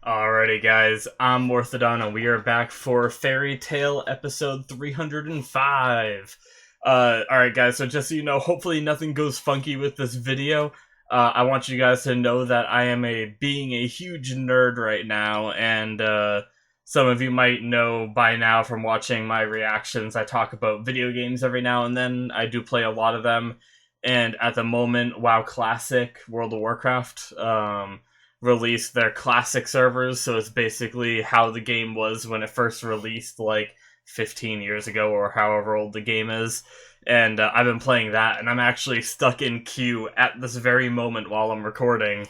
Alrighty, guys, I'm Morthadon, and we are back for Fairy Tale episode 305. Alright, guys, so just so you know, hopefully nothing goes funky with this video. I want you guys to know that I am being a huge nerd right now, and some of you might know by now from watching my reactions. I talk about video games every now and then. I do play a lot of them, and at the moment, WoW Classic, World of Warcraft, released their classic servers, so it's basically how the game was when it first released, like 15 years ago or however old the game is. And I've been playing that, and I'm actually stuck in queue at this very moment while I'm recording.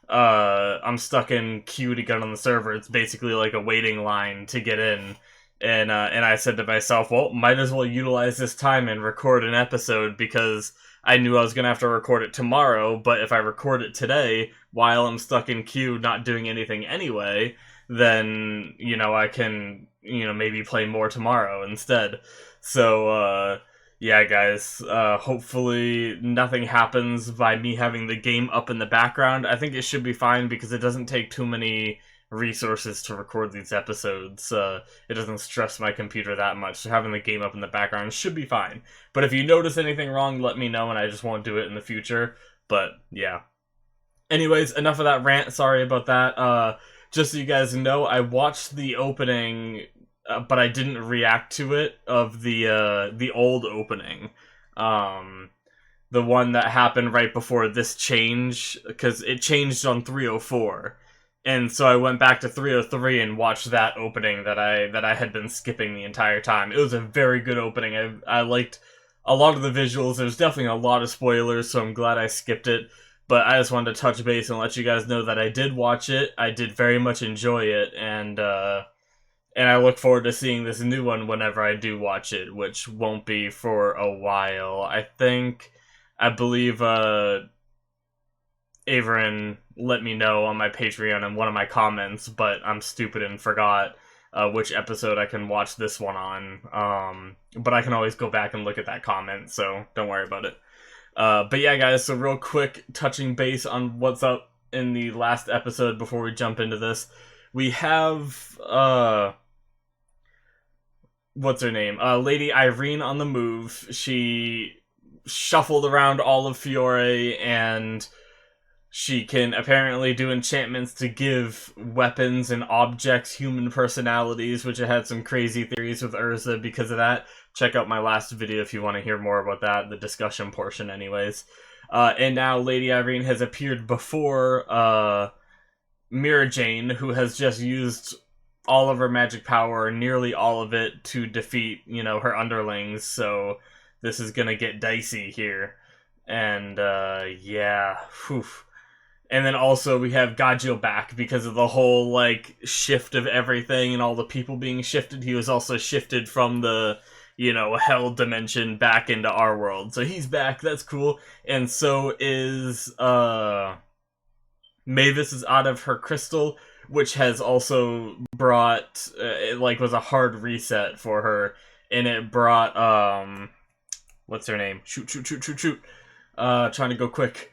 I'm stuck in queue to get on the server. It's basically like a waiting line to get in. And I said to myself, well, might as well utilize this time and record an episode because I knew I was going to have to record it tomorrow, but if I record it today while I'm stuck in queue not doing anything anyway, then, I can, maybe play more tomorrow instead. So, yeah, guys, hopefully nothing happens by me having the game up in the background. I think it should be fine because it doesn't take too many resources to record these episodes. It doesn't stress my computer that much, so having the game up in the background should be fine. But if you notice anything wrong, let me know and I just won't do it in the future. But, yeah. Anyways, enough of that rant, sorry about that. Just so you guys know, I watched the opening, but I didn't react to it, of the old opening. The one that happened right before this change, because it changed on 304. And so I went back to 303 and watched that opening that I had been skipping the entire time. It was a very good opening. I liked a lot of the visuals. There's definitely a lot of spoilers, so I'm glad I skipped it. But I just wanted to touch base and let you guys know that I did watch it. I did very much enjoy it, and I look forward to seeing this new one whenever I do watch it, which won't be for a while. I believe, Averin let me know on my Patreon in one of my comments, but I'm stupid and forgot which episode I can watch this one on. But I can always go back and look at that comment, so don't worry about it. But yeah, guys, so real quick, touching base on what's up in the last episode before we jump into this. We have, what's her name? Lady Irene on the move. She shuffled around all of Fiore, and she can apparently do enchantments to give weapons and objects human personalities, which I had some crazy theories with Urza because of that. Check out my last video if you want to hear more about that, the discussion portion anyways. And now Lady Irene has appeared before Mira Jane, who has just used all of her magic power, nearly all of it, to defeat, her underlings, so this is gonna get dicey here. And, yeah, whew. And then also we have Gajil back because of the whole, like, shift of everything and all the people being shifted. He was also shifted from the, hell dimension back into our world. So he's back, that's cool. And so is, Mavis is out of her crystal, which has also brought, it, like, was a hard reset for her. And it brought, what's her name? Shoot, shoot, shoot, shoot, shoot. Trying to go quick.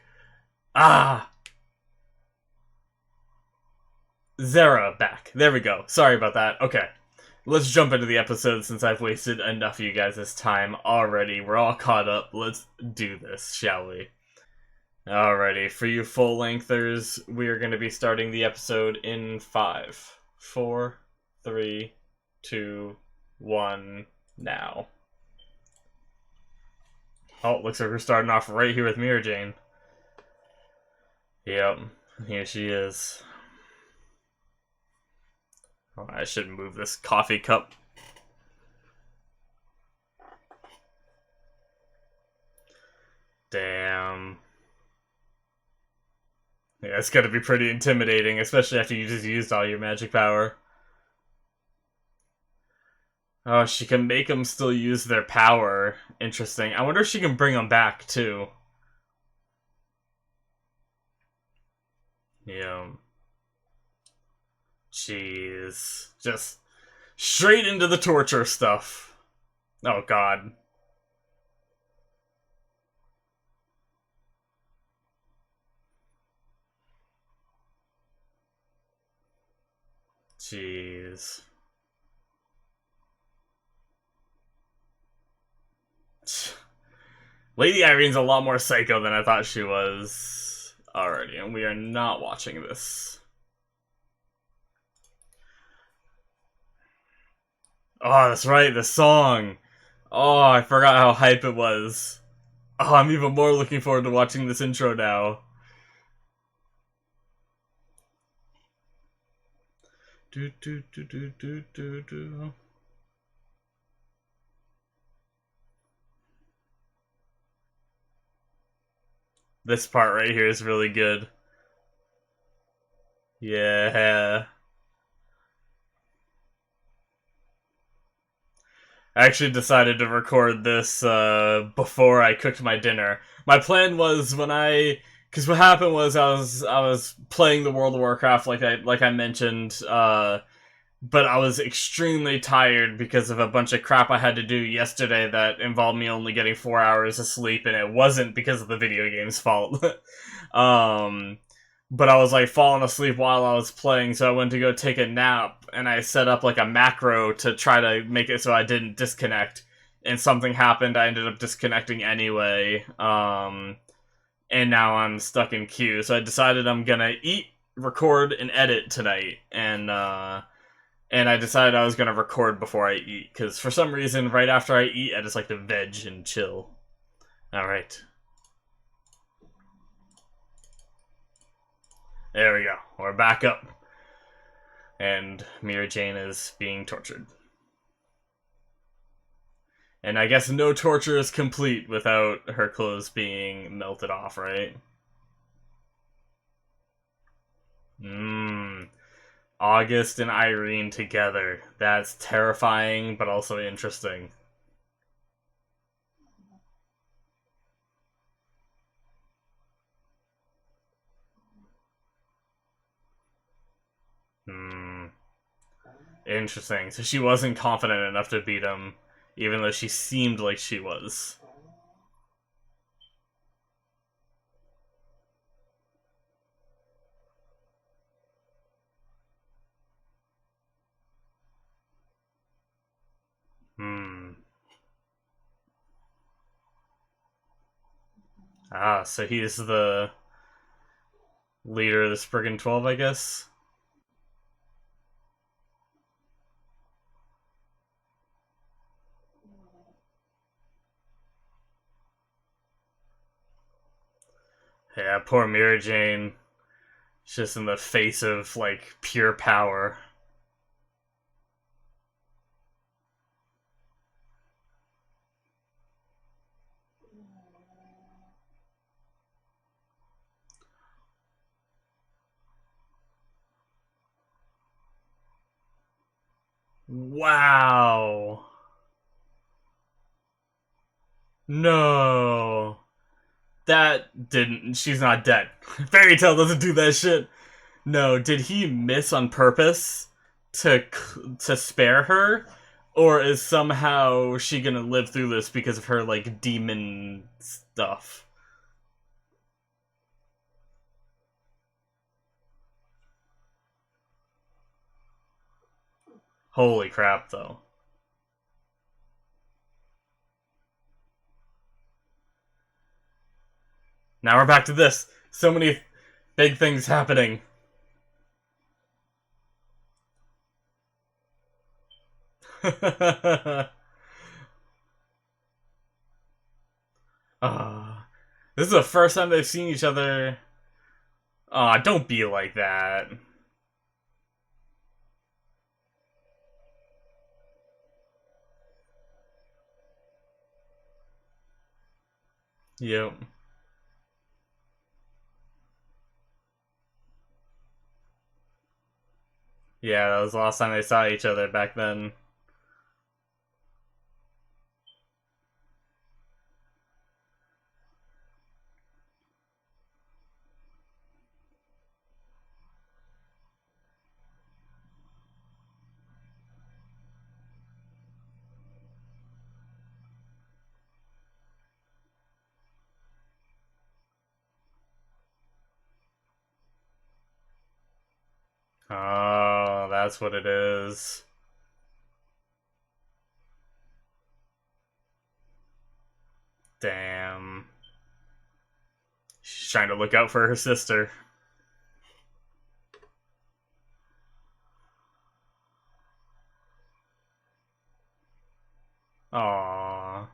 Zera back. There we go. Sorry about that. Okay. Let's jump into the episode since I've wasted enough of you guys' time already. We're all caught up. Let's do this, shall we? Alrighty. For you full-lengthers, we are going to be starting the episode in 5, 4, 3, 2, 1, now. Oh, looks like we're starting off right here with Mira Jane. Yep. Here she is. Oh, I should move this coffee cup. Damn. Yeah, it's gotta be pretty intimidating, especially after you just used all your magic power. Oh, she can make them still use their power. Interesting. I wonder if she can bring them back, too. Yeah. Jeez. Just straight into the torture stuff. Oh, God. Jeez. Lady Irene's a lot more psycho than I thought she was. Alrighty, and we are not watching this. Oh, that's right, the song. Oh, I forgot how hype it was. Oh, I'm even more looking forward to watching this intro now. Do do do do do do do. This part right here is really good. Yeah. I actually decided to record this before I cooked my dinner. My plan was because what happened was I was playing the World of Warcraft like I mentioned, but I was extremely tired because of a bunch of crap I had to do yesterday that involved me only getting 4 hours of sleep, and it wasn't because of the video game's fault. um, but I was like falling asleep while I was playing, so I went to go take a nap, and I set up like a macro to try to make it so I didn't disconnect. And something happened. I ended up disconnecting anyway. And now I'm stuck in queue. So I decided I'm gonna eat, record, and edit tonight, and I decided I was gonna record before I eat because for some reason, right after I eat, I just like to veg and chill. All right. There we go. We're back up. And Mira Jane is being tortured. And I guess no torture is complete without her clothes being melted off, right? Mmm. August and Irene together. That's terrifying, but also interesting. Hmm. Interesting. So she wasn't confident enough to beat him, even though she seemed like she was. Hmm. Ah, so he's the leader of the Spriggan 12, I guess? Yeah, poor Mira Jane. She's just in the face of, like, pure power. Wow. No. That didn't. She's not dead. Fairy Tale doesn't do that shit. No, did he miss on purpose to to spare her, or is somehow she gonna live through this because of her like demon stuff? Holy crap, though! Now we're back to this. So many big things happening. Ah, this is the first time they've seen each other. Ah, don't be like that. Yep. Yeah, that was the last time they saw each other back then. Oh, that's what it is. Damn. She's trying to look out for her sister. Aww.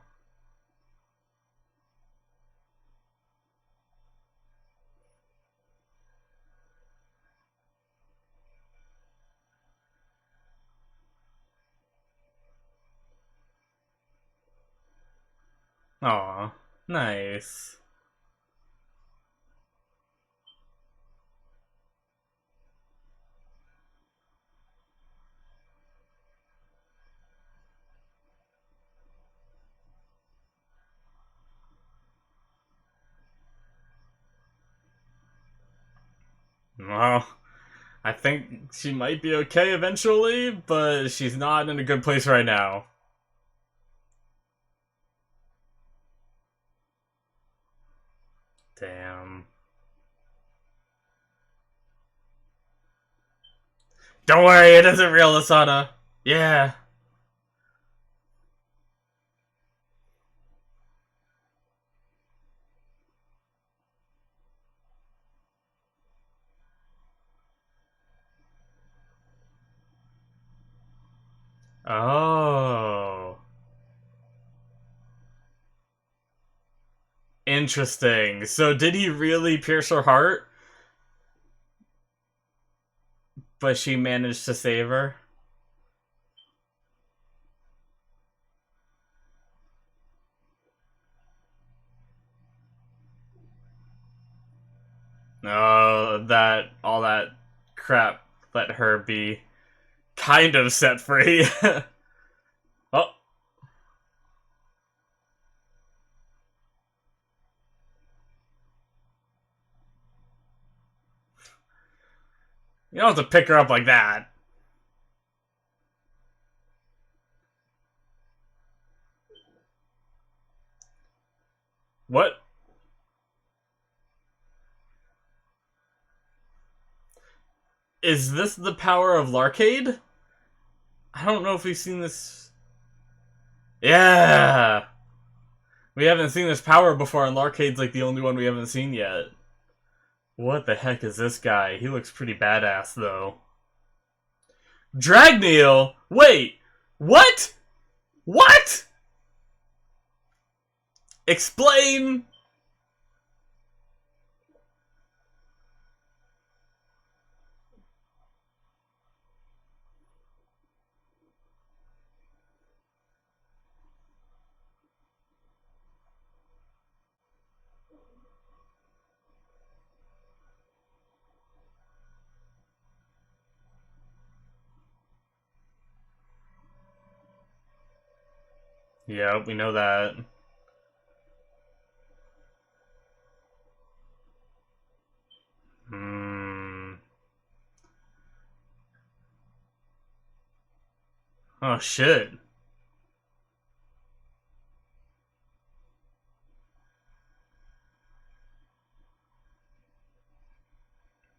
Aw. Nice. Well, I think she might be okay eventually, but she's not in a good place right now. Damn. Don't worry, it isn't real, Asana. Yeah. Oh. Interesting. So did he really pierce her heart? But she managed to save her? Oh, that all that crap let her be kind of set free. Oh, you don't have to pick her up like that. What? Is this the power of Larcade? I don't know if we've seen this. Yeah! We haven't seen this power before, and Larcade's like the only one we haven't seen yet. What the heck is this guy? He looks pretty badass, though. Dragneil? Wait! What? What? Explain! Yeah, we know that. Hmm. Oh, shit.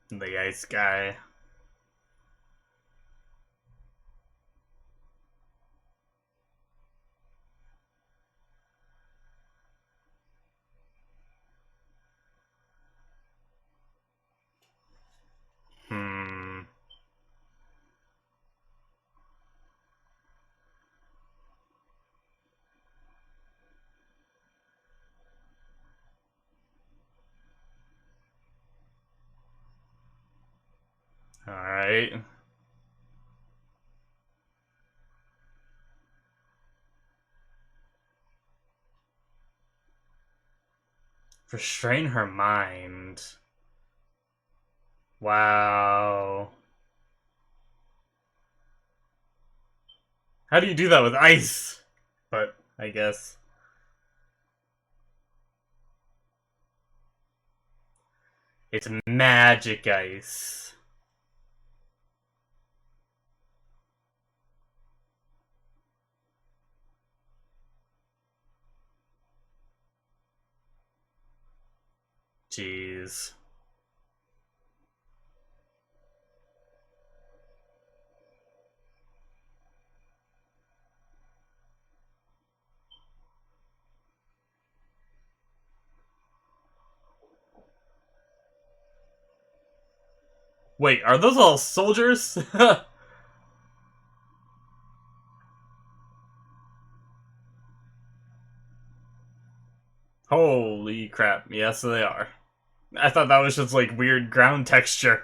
The ice guy. Hmm. Alright. Restrain her mind. Wow. How do you do that with ice? But, I guess. It's magic ice. Jeez. Wait, are those all soldiers? Holy crap, yes they are. I thought that was just like weird ground texture.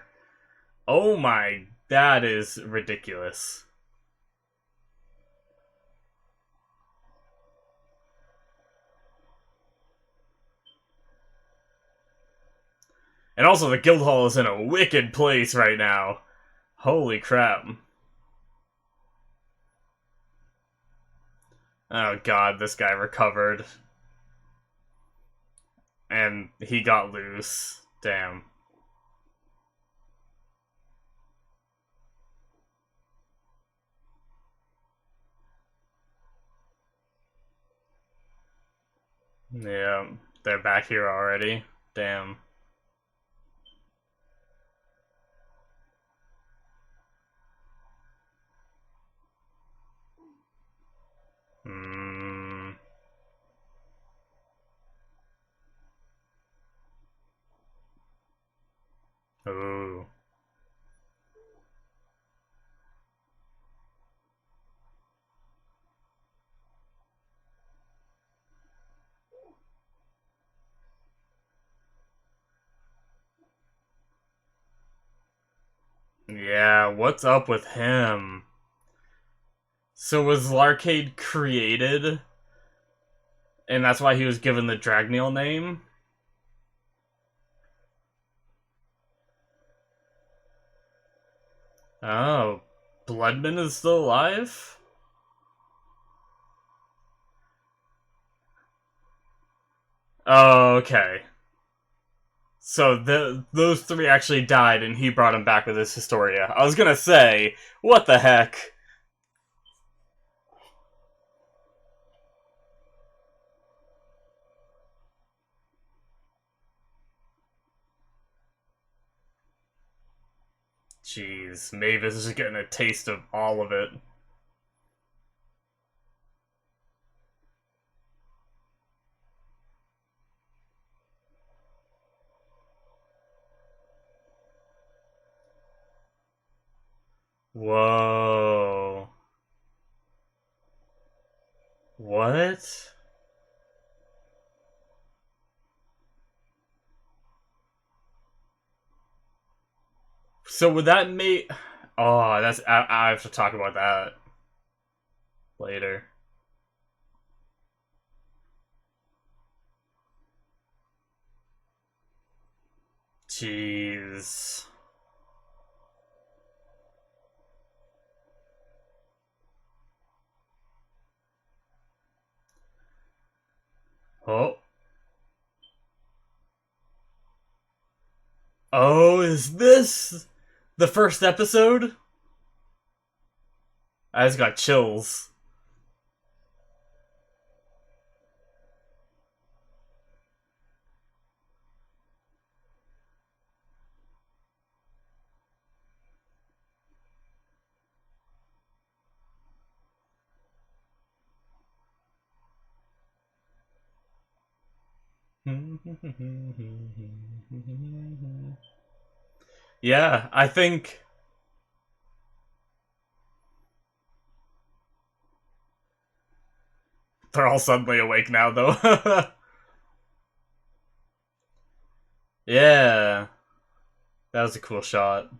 Oh my, that is ridiculous. And also the Guildhall is in a wicked place right now. Holy crap. Oh god, this guy recovered. And he got loose. Damn. Yeah, they're back here already. Damn. Hmm. Ooh. Yeah, what's up with him? So was Larcade created? And that's why he was given the Dragneel name? Oh. Bloodman is still alive? Oh, okay. So those three actually died, and he brought him back with his Historia. I was gonna say, what the heck? Jeez, Mavis is getting a taste of all of it. Whoa. What? So would that make... Oh, that's... I have to talk about that later. Jeez. Oh. Oh, is this the first episode? I just got chills. Yeah, I think... They're all suddenly awake now, though. Yeah, that was a cool shot.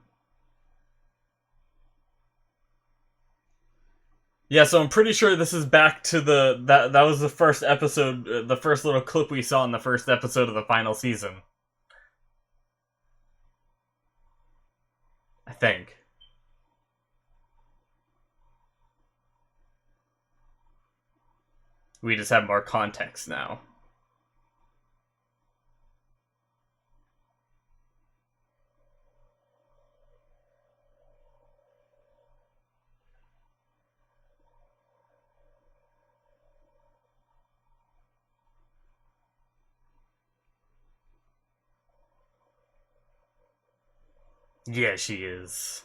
Yeah, so I'm pretty sure this is back to that was the first episode, the first little clip we saw in the first episode of the final season. I think. We just have more context now. Yeah, she is.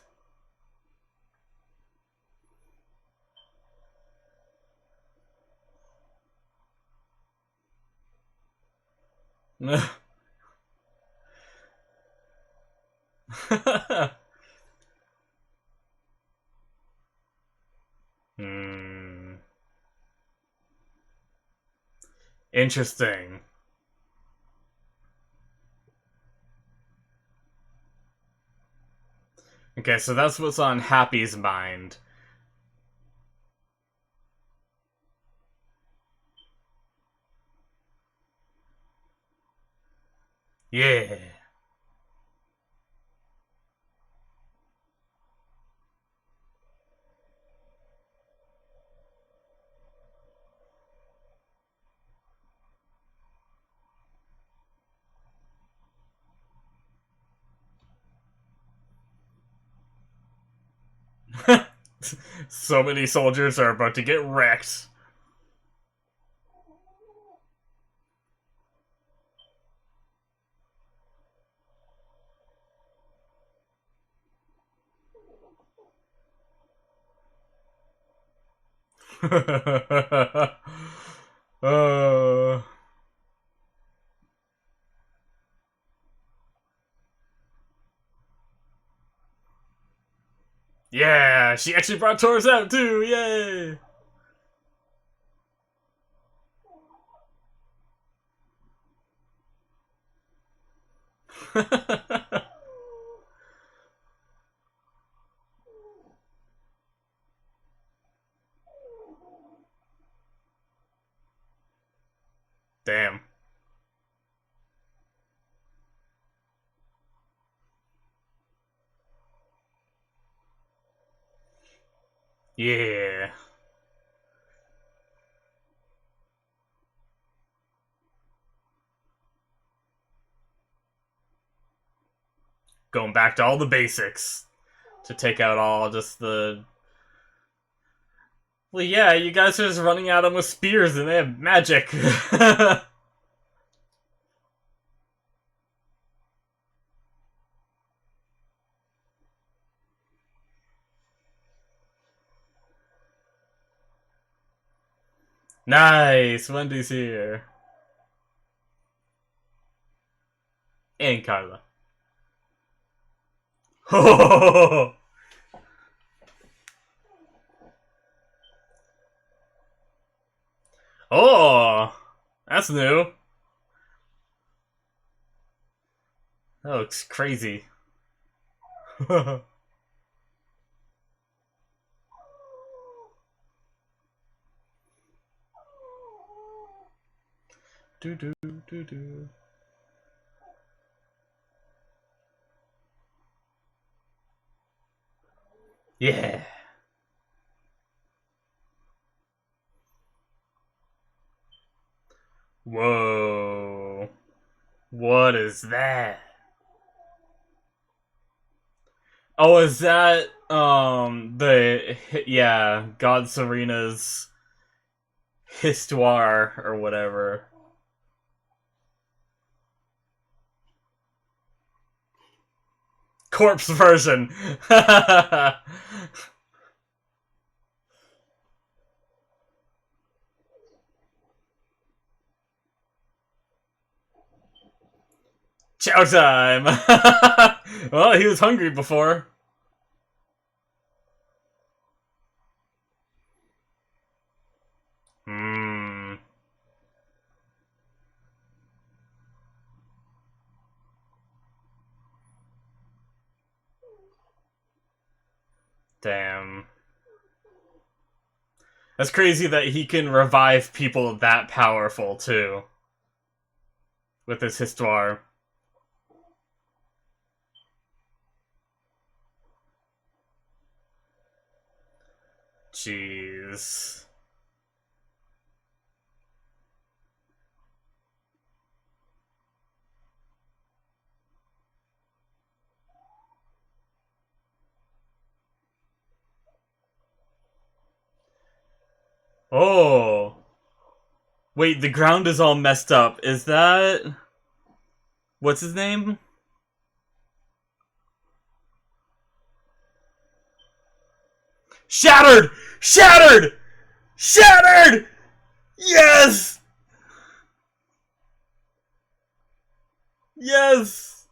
Hmm. Interesting. Okay, so that's what's on Happy's mind. Yeah. So many soldiers are about to get wrecked. uh, yeah, she actually brought Taurus out too. Yay! Damn. Yeah. Going back to all the basics to take out all just the. Well, yeah, you guys are just running at them with spears and they have magic. Nice, Wendy's here. And Carla. Oh, that's new. That looks crazy. do do do do. Yeah. Whoa. What is that? Oh, is that the yeah, God Serena's histoire or whatever. Corpse version. Chow time. Well, he was hungry before. Hmm. Damn. That's crazy that he can revive people that powerful too. With his histoire. Jeez. Oh. Wait, the ground is all messed up. Is that... What's his name? Shattered! Shattered! Shattered! Yes! Yes!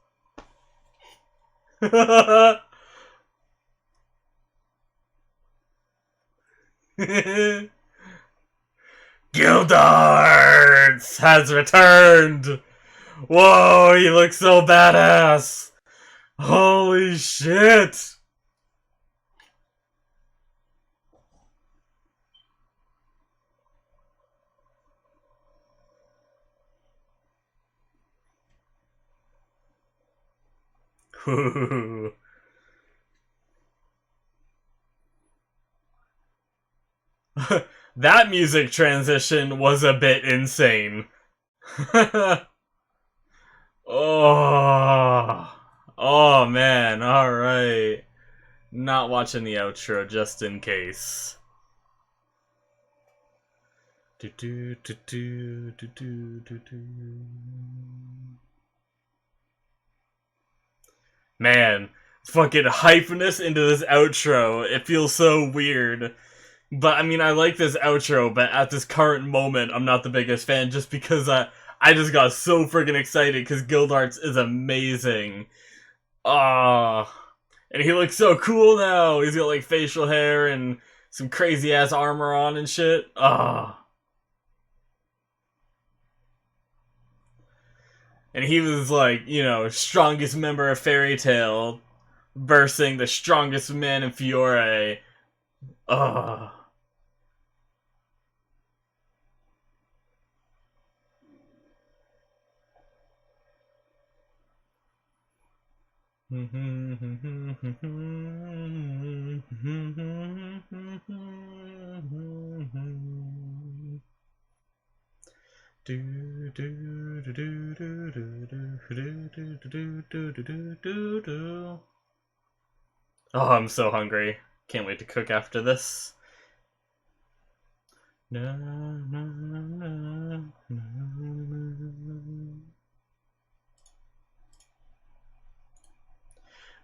Gildarts has returned! Whoa, he looks so badass! Holy shit! That music transition was a bit insane. Oh, oh man, alright. Not watching the outro just in case. Man, fucking hypeness into this outro. It feels so weird. But I mean, I like this outro, but at this current moment, I'm not the biggest fan just because I just got so freaking excited because Gildarts is amazing. Ah, and he looks so cool now. He's got like facial hair and some crazy ass armor on and shit. Ah. And he was like, you know, strongest member of Fairy Tail, versing the strongest man in Fiore. Ugh. Oh, I'm so hungry. Can't wait to cook after this.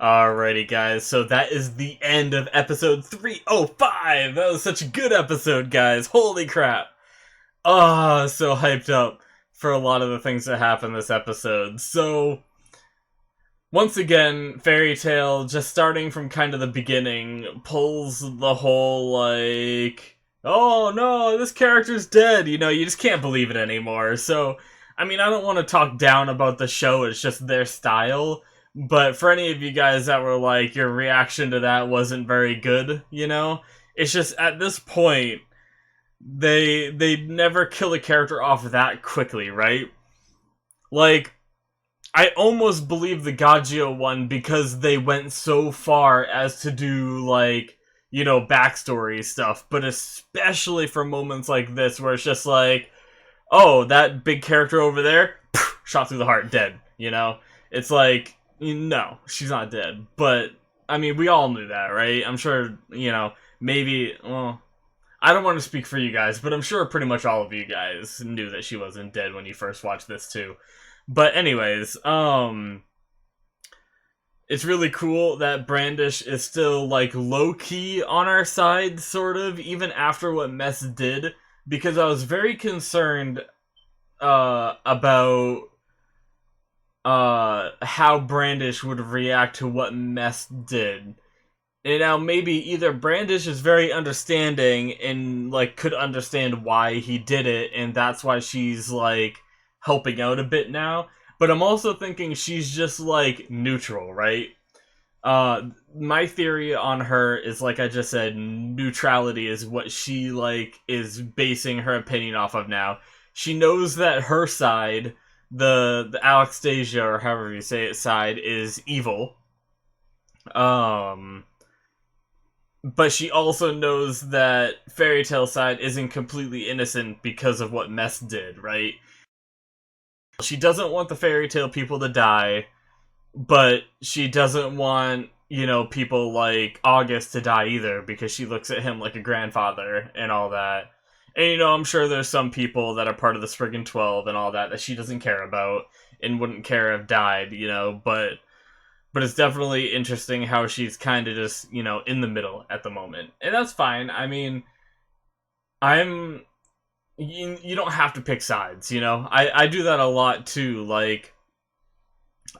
Alrighty, guys, so that is the end of episode 305! That was such a good episode, guys. Holy crap. Oh, so hyped up for a lot of the things that happen this episode. So, once again, Fairy Tail, just starting from kind of the beginning, pulls the whole, like, oh no, this character's dead, you know, you just can't believe it anymore. So, I mean, I don't want to talk down about the show, it's just their style, but for any of you guys that were like, your reaction to that wasn't very good, you know, it's just, at this point, they never kill a character off that quickly, right? Like, I almost believe the Gagio one because they went so far as to do, like, you know, backstory stuff, but especially for moments like this where it's just like, oh, that big character over there, shot through the heart, dead, you know? It's like, no, she's not dead, but, I mean, we all knew that, right? I'm sure, you know, maybe, well, I don't want to speak for you guys, but I'm sure pretty much all of you guys knew that she wasn't dead when you first watched this too. But anyways, it's really cool that Brandish is still, like, low-key on our side, sort of, even after what Mess did, because I was very concerned, about, how Brandish would react to what Mess did. And now maybe either Brandish is very understanding and, like, could understand why he did it, and that's why she's, like, helping out a bit now. But I'm also thinking she's just, like, neutral, right? My theory on her is, like I just said, neutrality is what she, like, is basing her opinion off of now. She knows that her side, the Alexstasia, or however you say it, side, is evil. But she also knows that Fairy Tail side isn't completely innocent because of what Mess did, right? She doesn't want the Fairy Tail people to die, but she doesn't want, you know, people like August to die either, because she looks at him like a grandfather and all that. And, you know, I'm sure there's some people that are part of the Spriggan 12 and all that that she doesn't care about and wouldn't care if died, you know, but it's definitely interesting how she's kind of just, you know, in the middle at the moment. And that's fine. I mean, you don't have to pick sides, you know? I do that a lot too. Like,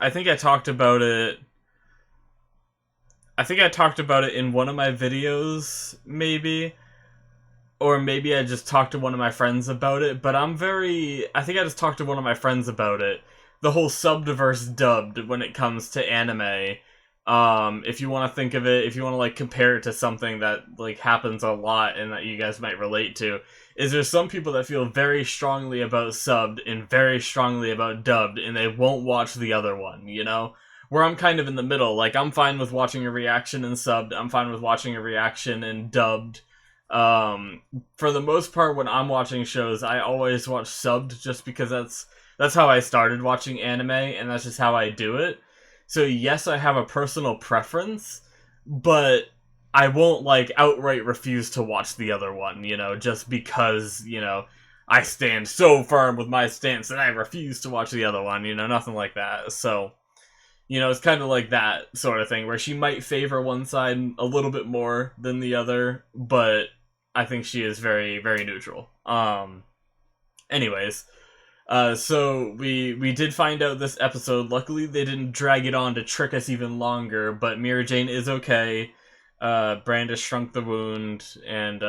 I think I talked about it I think I talked about it in one of my videos, maybe. Or maybe I just talked to one of my friends about it, but I think I just talked to one of my friends about it. The whole subbed versus dubbed when it comes to anime. If you want to think of it, if you want to, like, compare it to something that, like, happens a lot and that you guys might relate to, is there's some people that feel very strongly about subbed and very strongly about dubbed, and they won't watch the other one, you know? Where I'm kind of in the middle. Like, I'm fine with watching a reaction in subbed, I'm fine with watching a reaction in dubbed. For the most part, when I'm watching shows, I always watch subbed just because that's how I started watching anime, and that's just how I do it. So yes, I have a personal preference, but I won't, like, outright refuse to watch the other one, you know, just because, you know, I stand so firm with my stance that I refuse to watch the other one, you know, nothing like that. So, you know, it's kind of like that sort of thing, where she might favor one side a little bit more than the other, but I think she is very, very neutral. Anyways, so we did find out this episode. Luckily, they didn't drag it on to trick us even longer, but Mira Jane is okay. Brandish shrunk the wound, and,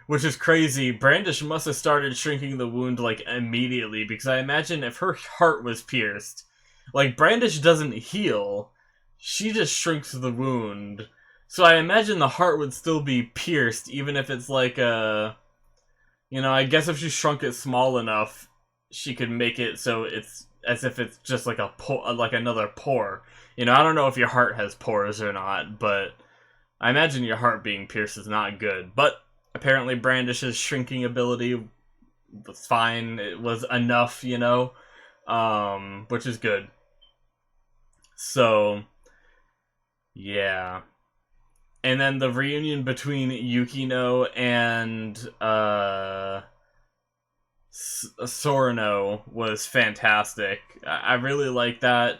which is crazy. Brandish must have started shrinking the wound, like, immediately, because I imagine if her heart was pierced, like, Brandish doesn't heal, she just shrinks the wound. So I imagine the heart would still be pierced, even if it's like a... You know, I guess if she shrunk it small enough, she could make it so it's as if it's just like like another pore. You know, I don't know if your heart has pores or not, but I imagine your heart being pierced is not good. But apparently Brandish's shrinking ability was fine. It was enough, you know, which is good. So, yeah. And then the reunion between Yukino and Sorano was fantastic. I really like that.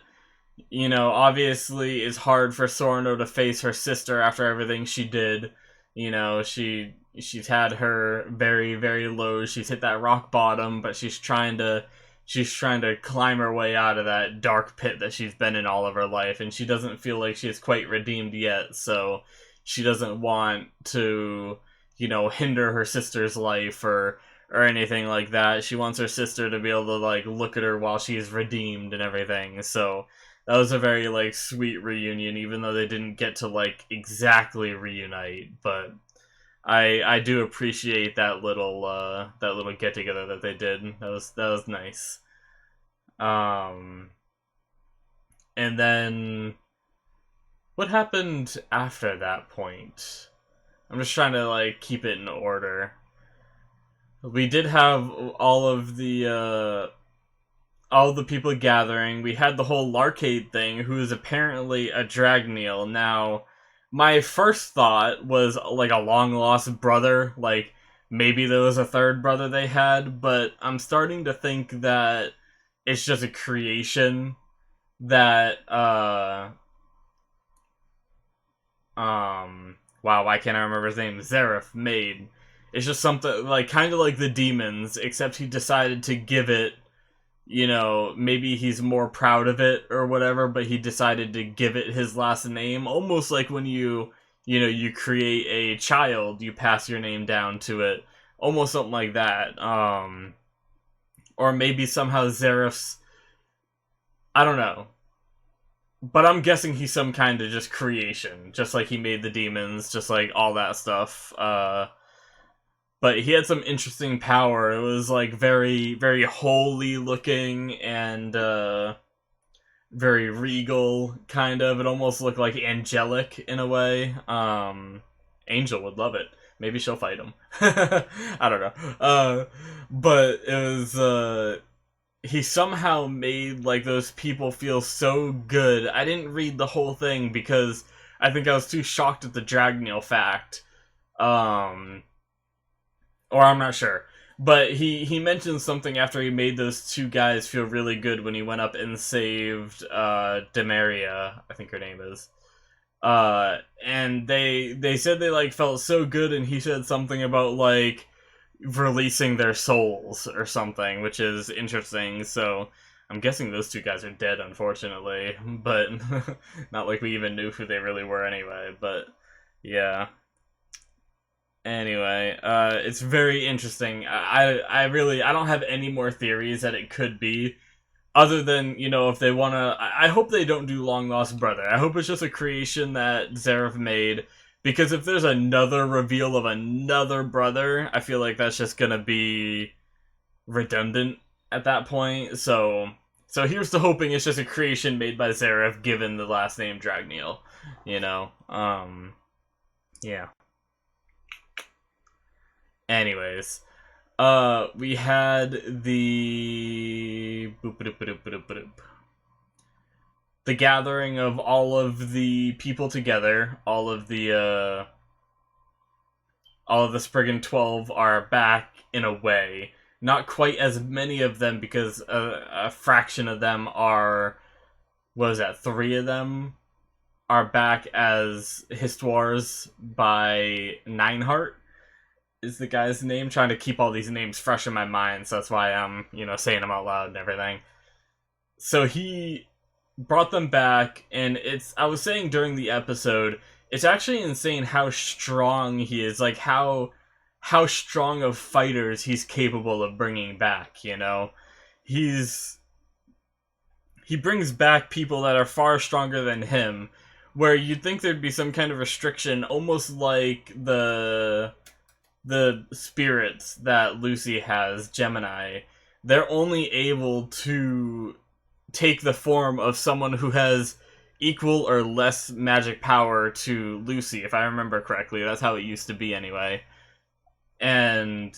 You know, obviously it's hard for Sorano to face her sister after everything she did. You know, she's had her very, very low. She's hit that rock bottom, but she's trying to climb her way out of that dark pit that she's been in all of her life, and she doesn't feel like she's quite redeemed yet, so she doesn't want to, you know, hinder her sister's life or anything like that. She wants her sister to be able to, like, look at her while she's redeemed and everything. So that was a very, like, sweet reunion, even though they didn't get to, like, exactly reunite. But I do appreciate that little get together that they did. That was nice. And then what happened after that point? I'm just trying to, like, keep it in order. We did have all of the people gathering. We had the whole Larcade thing, who is apparently a Dragneel. Now, my first thought was, like, a long-lost brother. Like, maybe there was a third brother they had, but I'm starting to think that it's just a creation that, wow, why can't I remember his name? Zareth made. It's just something, like, kind of like the demons, except he decided to give it, you know, maybe he's more proud of it or whatever, but he decided to give it his last name, almost like when you create a child, you pass your name down to it, almost something like that. Or maybe somehow Zareth's, I don't know. But I'm guessing he's some kind of just creation, just like he made the demons, just like all that stuff. But he had some interesting power. It was, like, very, very holy looking and very regal, kind of. It almost looked like angelic in a way. Angel would love it. Maybe she'll fight him. I don't know. But it was, he somehow made, like, those people feel so good. I didn't read the whole thing because I think I was too shocked at the Dragneel fact. Or I'm not sure. But he mentioned something after he made those two guys feel really good when he went up and saved Demaria, I think her name is. And they said they, like, felt so good, and he said something about, like, releasing their souls or something, which is interesting. So I'm guessing those two guys are dead, unfortunately, but not like we even knew who they really were anyway, but yeah. Anyway, it's very interesting. I don't have any more theories that it could be, other than, you know, if they wanna, I hope they don't do Long Lost Brother. I hope it's just a creation that Zareth made, because if there's another reveal of another brother, I feel like that's just gonna be redundant at that point. So here's to hoping it's just a creation made by Zareth, given the last name Dragneel. You know, yeah. Anyways, we had the gathering of all of the people together. All of the Spriggan 12 are back in a way. Not quite as many of them, because a fraction of them are, what was that, 3 of them are back as Histoires by Nineheart is the guy's name. Trying to keep all these names fresh in my mind, so that's why I'm, you know, saying them out loud and everything. So he brought them back, and I was saying during the episode, it's actually insane how strong he is, like how strong of fighters he's capable of bringing back, you know? He brings back people that are far stronger than him, where you'd think there'd be some kind of restriction, almost like the spirits that Lucy has, Gemini. They're only able to take the form of someone who has equal or less magic power to Lucy, if I remember correctly. That's how it used to be anyway. But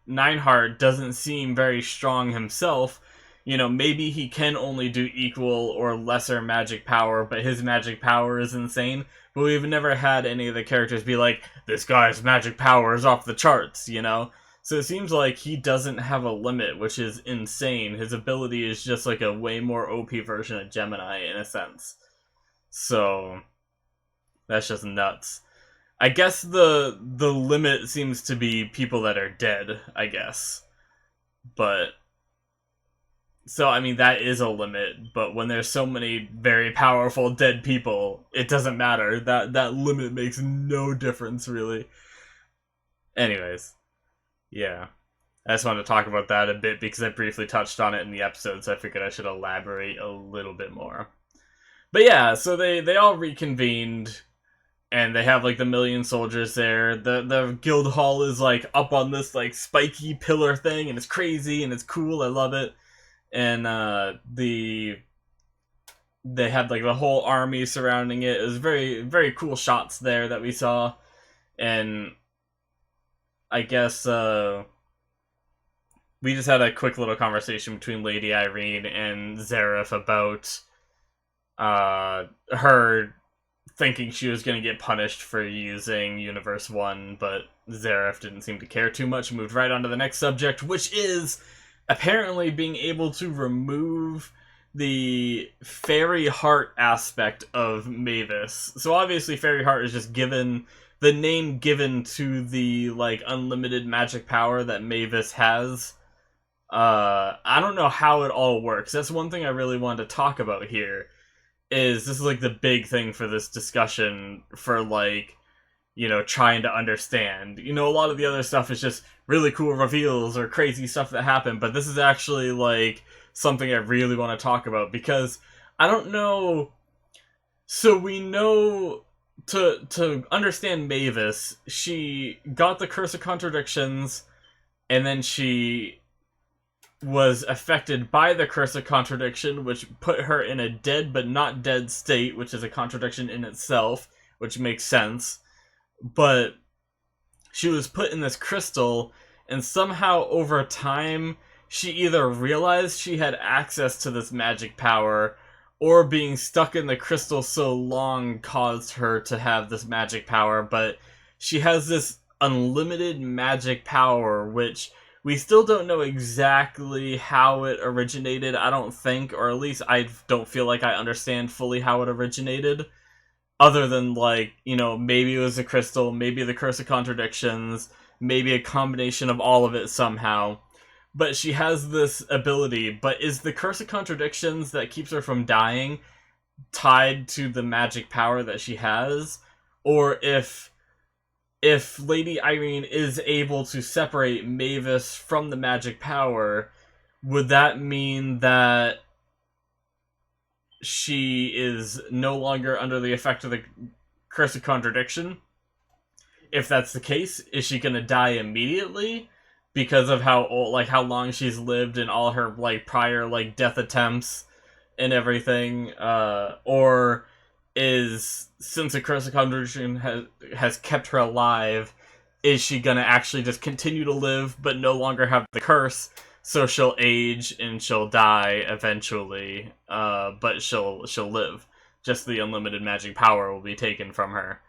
Nineheart doesn't seem very strong himself. You know, maybe he can only do equal or lesser magic power, but his magic power is insane. But we've never had any of the characters be like, this guy's magic power is off the charts, you know? So it seems like he doesn't have a limit, which is insane. His ability is just like a way more OP version of Gemini, in a sense. So that's just nuts. I guess the limit seems to be people that are dead, I guess. But so, I mean, that is a limit, but when there's so many very powerful dead people, it doesn't matter. That limit makes no difference, really. Anyways, yeah. I just wanted to talk about that a bit because I briefly touched on it in the episode, so I figured I should elaborate a little bit more. But yeah, so they all reconvened, and they have like the million soldiers there. The guild hall is like up on this like spiky pillar thing, and it's crazy and it's cool. I love it. And they had like the whole army surrounding it. It was very, very cool shots there that we saw. And I guess we just had a quick little conversation between Lady Irene and Zareth about her thinking she was going to get punished for using Universe 1, but Zareth didn't seem to care too much, moved right on to the next subject, which is apparently being able to remove the fairy heart aspect of Mavis. So obviously fairy heart is just given the name given to the like unlimited magic power that Mavis has. I don't know how it all works. That's one thing I really wanted to talk about here. This is like the big thing for this discussion, for like, you know, trying to understand. You know, a lot of the other stuff is just really cool reveals or crazy stuff that happened, but this is actually like something I really want to talk about, because I don't know. So we know, to understand Mavis, she got the Curse of Contradictions, and then she was affected by the Curse of Contradiction, which put her in a dead but not dead state, which is a contradiction in itself, which makes sense. But she was put in this crystal, and somehow over time, she either realized she had access to this magic power, or being stuck in the crystal so long caused her to have this magic power. But she has this unlimited magic power, which we still don't know exactly how it originated, I don't think, or at least I don't feel like I understand fully how it originated. Other than, like, you know, maybe it was a crystal, maybe the Curse of Contradictions, maybe a combination of all of it somehow. but she has this ability. But is the Curse of Contradictions that keeps her from dying tied to the magic power that she has? Or if Lady Irene is able to separate Mavis from the magic power, would that mean that she is no longer under the effect of the Curse of Contradiction? If that's the case, is she gonna die immediately because of how old, like how long she's lived and all her like prior like death attempts and everything? Or is, since the Curse of Contradiction has kept her alive, is she gonna actually just continue to live but no longer have the curse? So she'll age and she'll die eventually, but she'll live. Just the unlimited magic power will be taken from her,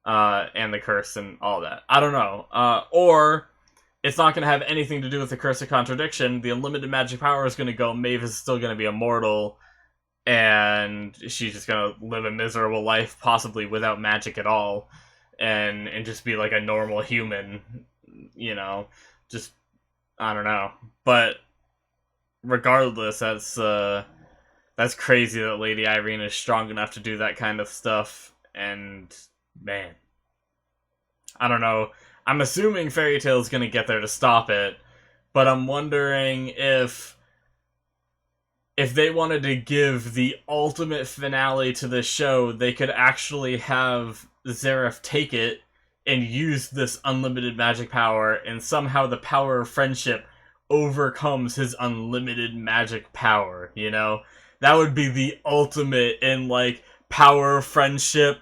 and the curse and all that. I don't know. Or it's not going to have anything to do with the Curse of Contradiction. The unlimited magic power is going to go. Maeve is still going to be immortal, and she's just going to live a miserable life, possibly without magic at all, and just be like a normal human. You know, just, I don't know. But regardless, that's crazy that Lady Irene is strong enough to do that kind of stuff. And man, I don't know. I'm assuming Fairy Tail's gonna get there to stop it, but I'm wondering if they wanted to give the ultimate finale to this show, they could actually have Zareth take it and use this unlimited magic power, and somehow the power of friendship overcomes his unlimited magic power, you know? That would be the ultimate in, like, power of friendship.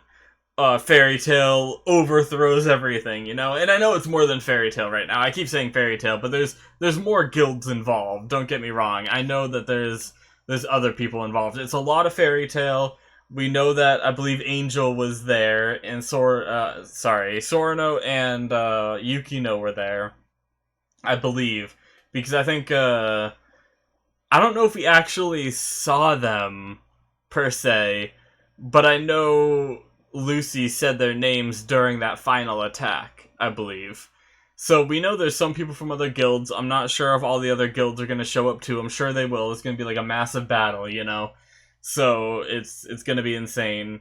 Fairy Tail overthrows everything, you know? And I know it's more than Fairy Tail right now. I keep saying Fairy Tail, but there's more guilds involved, don't get me wrong. I know that there's other people involved. It's a lot of Fairy Tail. We know that, I believe Angel was there, and Sorano and Yukino were there, I believe. Because I think, I don't know if we actually saw them, per se, but I know Lucy said their names during that final attack, I believe. So we know there's some people from other guilds. I'm not sure if all the other guilds are going to show up too. I'm sure they will. It's going to be like a massive battle, you know? So it's going to be insane.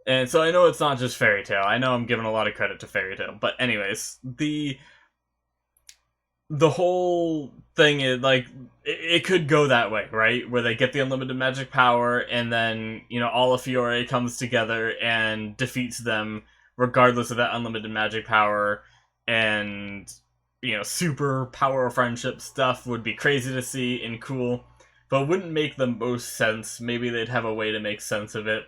And so I know it's not just Fairy Tail. I know I'm giving a lot of credit to Fairy Tail. But anyways, the whole thing is, like, it could go that way, right? Where they get the unlimited magic power, and then, you know, all of Fiore comes together and defeats them, regardless of that unlimited magic power, and, you know, super power friendship stuff would be crazy to see and cool, but wouldn't make the most sense. Maybe they'd have a way to make sense of it.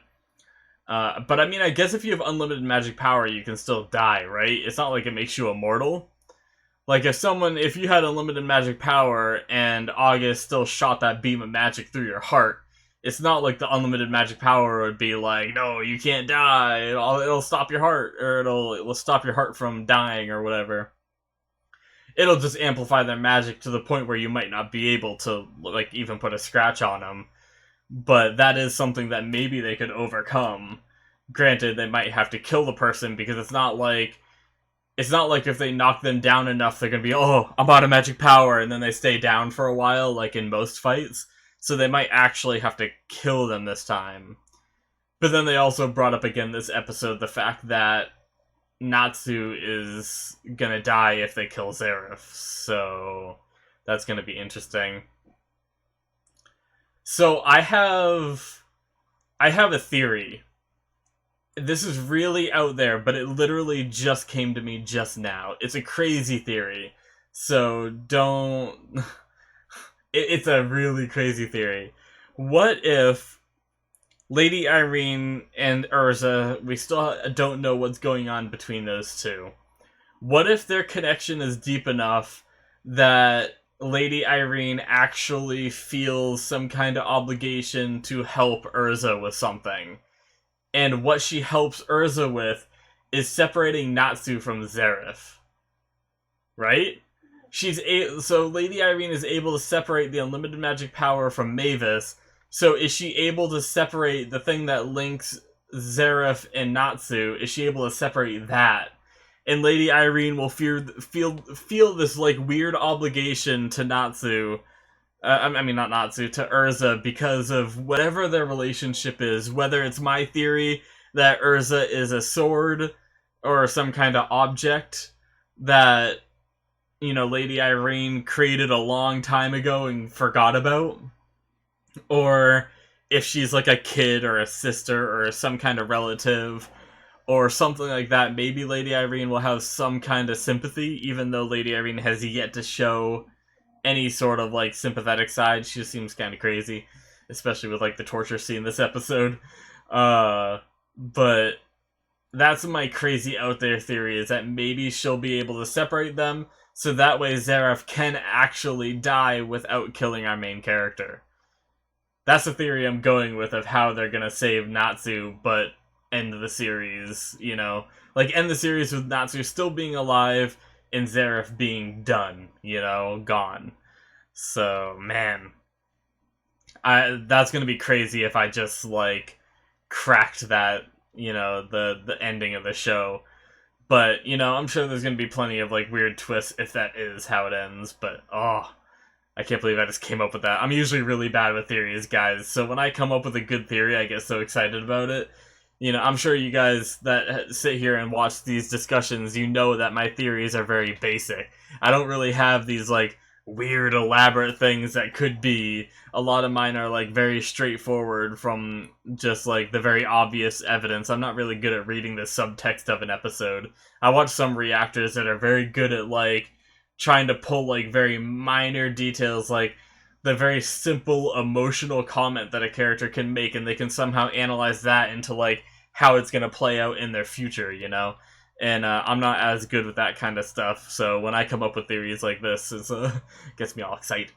But I mean, I guess if you have unlimited magic power, you can still die, right? It's not like it makes you immortal. Like, if you had unlimited magic power and August still shot that beam of magic through your heart, it's not like the unlimited magic power would be like, no, you can't die, it'll stop your heart, or it'll stop your heart from dying, or whatever. It'll just amplify their magic to the point where you might not be able to, like, even put a scratch on them. But that is something that maybe they could overcome. Granted, they might have to kill the person, because it's not like if they knock them down enough, they're gonna be, oh, I'm out of magic power, and then they stay down for a while, like in most fights. So they might actually have to kill them this time. But then they also brought up again this episode the fact that Natsu is gonna die if they kill Zareth. So that's gonna be interesting. So I have a theory. This is really out there, but it literally just came to me just now. It's a crazy theory, so don't... It's a really crazy theory. What if Lady Irene and Urza, we still don't know what's going on between those two. What if their connection is deep enough that Lady Irene actually feels some kind of obligation to help Urza with something? And what she helps Urza with is separating Natsu from Zareth. Right? So Lady Irene is able to separate the unlimited magic power from Mavis. So is she able to separate the thing that links Zareth and Natsu? Is she able to separate that? and Lady Irene will feel this like weird obligation to Natsu. I mean, not Natsu, to Urza, because of whatever their relationship is. Whether it's my theory that Urza is a sword or some kind of object that, you know, Lady Irene created a long time ago and forgot about, or if she's like a kid or a sister or some kind of relative or something like that, maybe Lady Irene will have some kind of sympathy, even though Lady Irene has yet to show any sort of like sympathetic side. She just seems kind of crazy, especially with like the torture scene this episode. But that's my crazy out there theory, is that maybe she'll be able to separate them, so that way Zeref can actually die without killing our main character. That's the theory I'm going with of how they're gonna save Natsu, but end the series, you know? Like, end the series with Natsu still being alive and Zeref being done, you know? Gone. So, man. That's gonna be crazy if I just, like, cracked that, you know, the ending of the show. But, you know, I'm sure there's gonna be plenty of, like, weird twists if that is how it ends, but, oh, I can't believe I just came up with that. I'm usually really bad with theories, guys, so when I come up with a good theory, I get so excited about it. You know, I'm sure you guys that sit here and watch these discussions, you know that my theories are very basic. I don't really have these, like, weird, elaborate things that could be. A lot of mine are, like, very straightforward from just, like, the very obvious evidence. I'm not really good at reading the subtext of an episode. I watch some reactors that are very good at, like, trying to pull, like, very minor details, like the very simple emotional comment that a character can make, and they can somehow analyze that into, like, how it's going to play out in their future, you know? And I'm not as good with that kind of stuff, so when I come up with theories like this, it gets me all excited.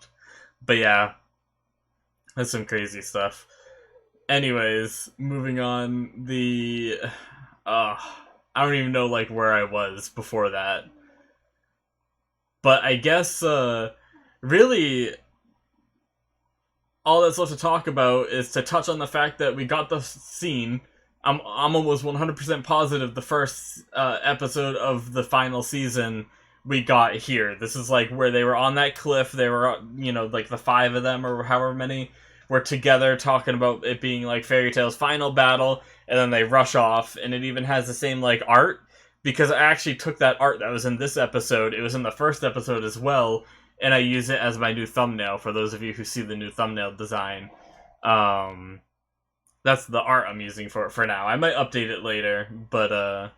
But yeah, that's some crazy stuff. Anyways, moving on, I don't even know, like, where I was before that. But I guess, really, all that's left to talk about is to touch on the fact that we got the scene. I'm almost 100% positive the first episode of the final season we got here. This is like where they were on that cliff. They were, you know, like the 5 of them or however many were together talking about it being like Fairy Tail's final battle, and then they rush off, and it even has the same like art, because I actually took that art that was in this episode. It was in the first episode as well, and I use it as my new thumbnail for those of you who see the new thumbnail design. That's the art I'm using for now. I might update it later, but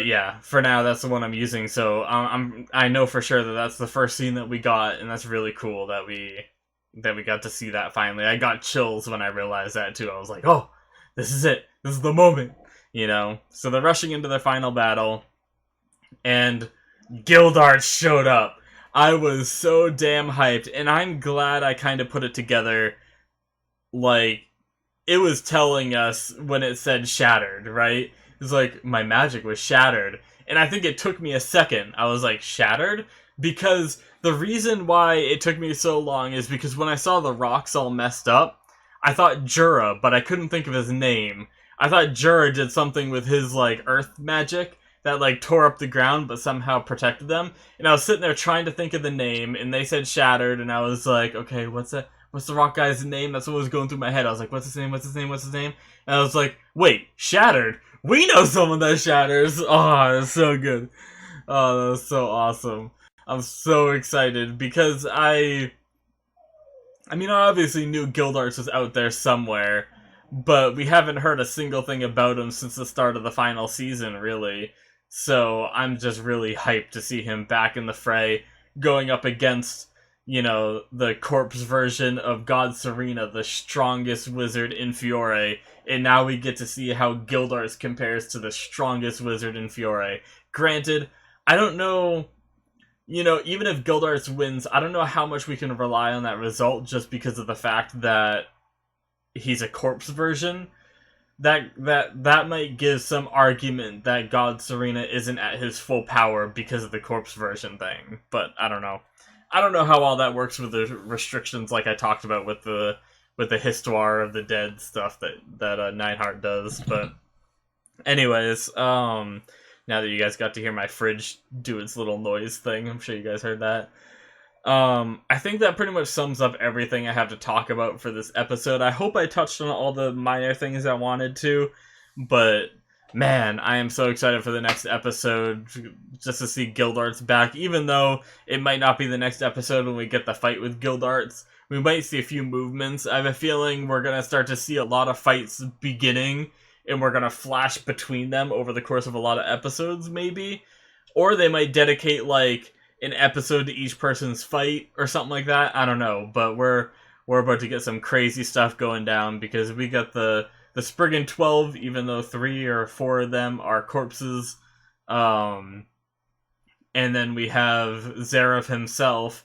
yeah, for now that's the one I'm using. So I know for sure that that's the first scene that we got, and that's really cool that we got to see that finally. I got chills when I realized that too. I was like, oh, this is it. This is the moment. You know? So they're rushing into their final battle, and Gildart showed up. I was so damn hyped, and I'm glad I kind of put it together. Like, it was telling us when it said shattered, right? It's like, my magic was shattered. And I think it took me a second. I was like, shattered? Because the reason why it took me so long is because when I saw the rocks all messed up, I thought Jura, but I couldn't think of his name. I thought Jura did something with his, like, earth magic that, like, tore up the ground but somehow protected them. And I was sitting there trying to think of the name, and they said shattered, and I was like, okay, what's that? What's the rock guy's name? That's what was going through my head. I was like, what's his name? What's his name? What's his name? And I was like, wait, shattered? We know someone that shatters. Oh, that's so good. Oh, that was so awesome. I'm so excited because I mean, I obviously knew Gildarts was out there somewhere, but we haven't heard a single thing about him since the start of the final season, really. So I'm just really hyped to see him back in the fray, going up against, you know, the corpse version of God Serena, the strongest wizard in Fiore, and now we get to see how Gildarts compares to the strongest wizard in Fiore. Granted, I don't know, you know, even if Gildarts wins, I don't know how much we can rely on that result just because of the fact that he's a corpse version. That might give some argument that God Serena isn't at his full power because of the corpse version thing, but I don't know. I don't know how all that works with the restrictions, like I talked about with the Histoire of the Dead stuff that Nightheart does. But anyways, Now that you guys got to hear my fridge do its little noise thing, I'm sure you guys heard that. I think that pretty much sums up everything I have to talk about for this episode. I hope I touched on all the minor things I wanted to, but man, I am so excited for the next episode just to see Gildarts back, even though it might not be the next episode when we get the fight with Gildarts. We might see a few movements. I have a feeling we're going to start to see a lot of fights beginning, and we're going to flash between them over the course of a lot of episodes, maybe. Or they might dedicate, like, an episode to each person's fight or something like that. I don't know, but we're about to get some crazy stuff going down because we got the Spriggan 12, even though 3 or 4 of them are corpses. And then we have Zareth himself.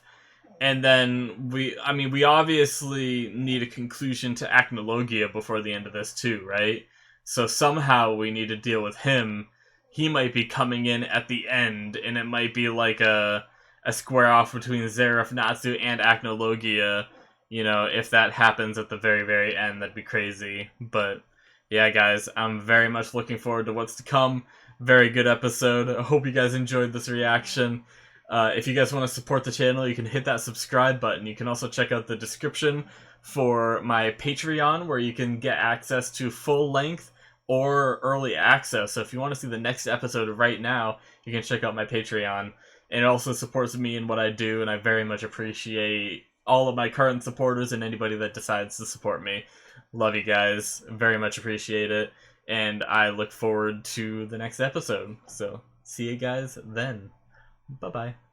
And then we obviously need a conclusion to Acnologia before the end of this too, right? So somehow we need to deal with him. He might be coming in at the end, and it might be like a square off between Zareth, Natsu, and Acnologia. You know, if that happens at the very, very end, that'd be crazy. But yeah, guys, I'm very much looking forward to what's to come. Very good episode. I hope you guys enjoyed this reaction. If you guys want to support the channel, you can hit that subscribe button. You can also check out the description for my Patreon, where you can get access to full-length or early access. So if you want to see the next episode right now, you can check out my Patreon. And it also supports me in what I do, and I very much appreciate all of my current supporters and anybody that decides to support me. Love you guys. Very much appreciate it. And I look forward to the next episode. So see you guys then. Bye-bye.